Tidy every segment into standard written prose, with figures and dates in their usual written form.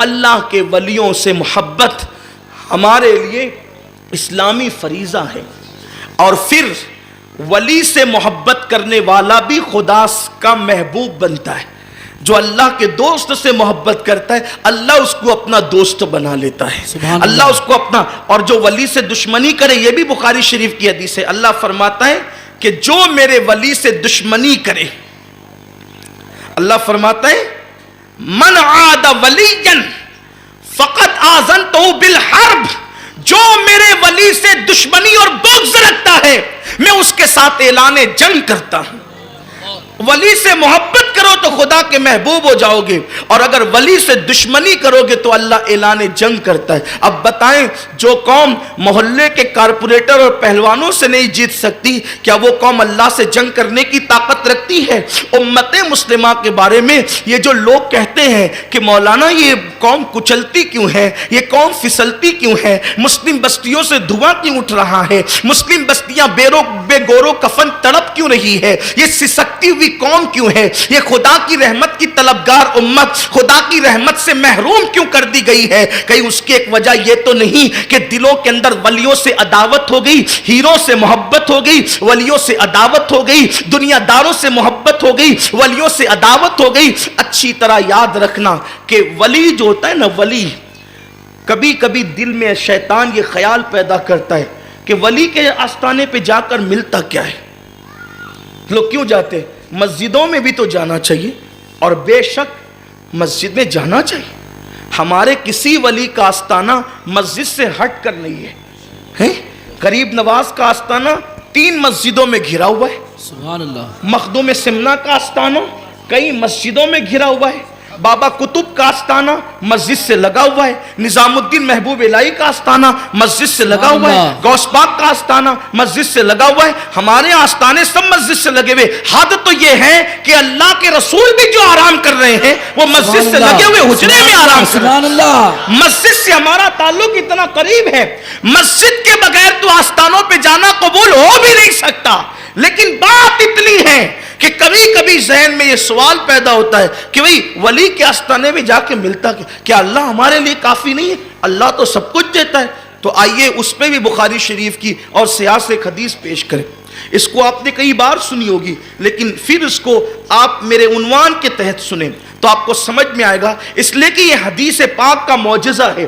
اللہ کے ولیوں سے محبت ہمارے لیے اسلامی فریضہ ہے، اور پھر ولی سے محبت کرنے والا بھی خدا کا محبوب بنتا ہے۔ جو اللہ کے دوست سے محبت کرتا ہے اللہ اس کو اپنا دوست بنا لیتا ہے، اللہ اس کو اپنا۔ اور جو ولی سے دشمنی کرے، یہ بھی بخاری شریف کی حدیث ہے، اللہ فرماتا ہے کہ جو میرے ولی سے دشمنی کرے، اللہ فرماتا ہے من عاد ولیا فقد آذنتہ بالحرب، جو میرے ولی سے دشمنی اور بغض رکھتا ہے میں اس کے ساتھ اعلان جنگ کرتا ہوں۔ ولی سے محبت کرو تو خدا کے محبوب ہو جاؤ گے، اور اگر ولی سے دشمنی کرو گے تو اللہ اعلان جنگ کرتا ہے۔ اب بتائیں، جو قوم محلے کے کارپوریٹر اور پہلوانوں سے نہیں جیت سکتی، کیا وہ قوم اللہ سے جنگ کرنے کی طاقت رکھتی ہے؟ امت مسلمہ کے بارے میں یہ جو لوگ کہتے ہیں کہ مولانا یہ قوم کچلتی کیوں ہے، یہ قوم پھسلتی کیوں ہے، مسلم بستیوں سے دھواں کیوں اٹھ رہا ہے، مسلم بستیاں بے گورو کفن تڑپ کیوں رہی ہے، یہ سسکتی ہوئی قوم کیوں ہے، یہ خدا کی رحمت کی طلبگار امت خدا کی رحمت سے محروم کیوں کر دی گئی ہے؟ کہیں اس کی ایک وجہ یہ تو نہیں کہ دلوں کے اندر ولیوں سے عداوت ہو گئی، ہیروں سے محبت ہو گئی، ولیوں سے عداوت ہو گئی، دنیا داروں سے محبت ہو گئی، ولیوں سے عداوت ہو گئی۔ اچھی طرح یاد رکھنا کہ ولی جو ہوتا ہے نا، ولی کبھی کبھی دل میں شیطان یہ خیال پیدا کرتا ہے کہ ولی کے آستانے پہ جا کر ملتا کیا ہے۔ لوگ کیوں جاتے ہیں؟ مسجدوں میں بھی تو جانا چاہیے، اور بے شک مسجد میں جانا چاہیے۔ ہمارے کسی ولی کا آستانہ مسجد سے ہٹ کر نہیں ہے۔ غریب نواز کا آستانہ 3 مسجدوں میں گھرا ہوا ہے، سبحان اللہ۔ مخدوم سمنا کا آستانہ کئی مسجدوں میں گھرا ہوا ہے، بابا قطب کا آستانہ مسجد سے لگا ہوا ہے، نظام الدین محبوب الہی کا آستانہ مسجد سے لگا ہوا ہے، غوث پاک کا آستانہ مسجد سے لگا ہوا ہے۔ ہمارے آستانے سب مسجد سے لگے ہوئے۔ حد تو یہ ہے کہ اللہ کے رسول بھی جو آرام کر رہے ہیں وہ مسجد سے لگے ہوئے حجرے میں آرام کر رہے ہیں۔ مسجد سے ہمارا تعلق اتنا قریب ہے، مسجد کے بغیر تو آستانوں پہ جانا قبول ہو بھی نہیں سکتا۔ لیکن بات اتنی ہے کہ کبھی کبھی ذہن میں یہ سوال پیدا ہوتا ہے کہ بھئی ولی کے آستانے میں جا کے ملتا کیا اللہ ہمارے لیے کافی نہیں ہے؟ اللہ تو سب کچھ دیتا ہے۔ تو آئیے اس پہ بھی بخاری شریف کی اور سیاق سے ایک حدیث پیش کریں۔ اس کو آپ نے کئی بار سنی ہوگی، لیکن پھر اس کو آپ میرے عنوان کے تحت سنیں تو آپ کو سمجھ میں آئے گا، اس لیے کہ یہ حدیث پاک کا معجزہ ہے،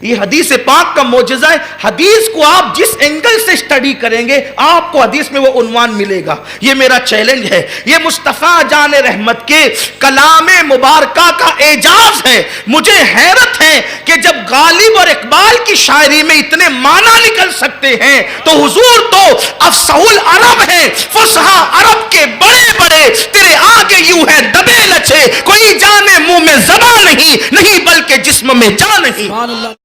یہ حدیث پاک کا معجزہ ہے۔ حدیث کو آپ جس اینگل سے اسٹڈی کریں گے آپ کو حدیث میں وہ عنوان ملے گا۔ یہ میرا چیلنج ہے، یہ مصطفیٰ جان رحمت کے کلام مبارکہ کا اعجاز ہے۔ مجھے حیرت ہے کہ جب غالب اور اقبال کی شاعری میں اتنے معنی نکل سکتے ہیں تو حضور تو افصح العرب ہے، فصحا عرب کے بڑے بڑے، تیرے آگے یوں ہے دبے لچے، کوئی جانے منہ میں زبان نہیں بلکہ جسم میں جان نہیں۔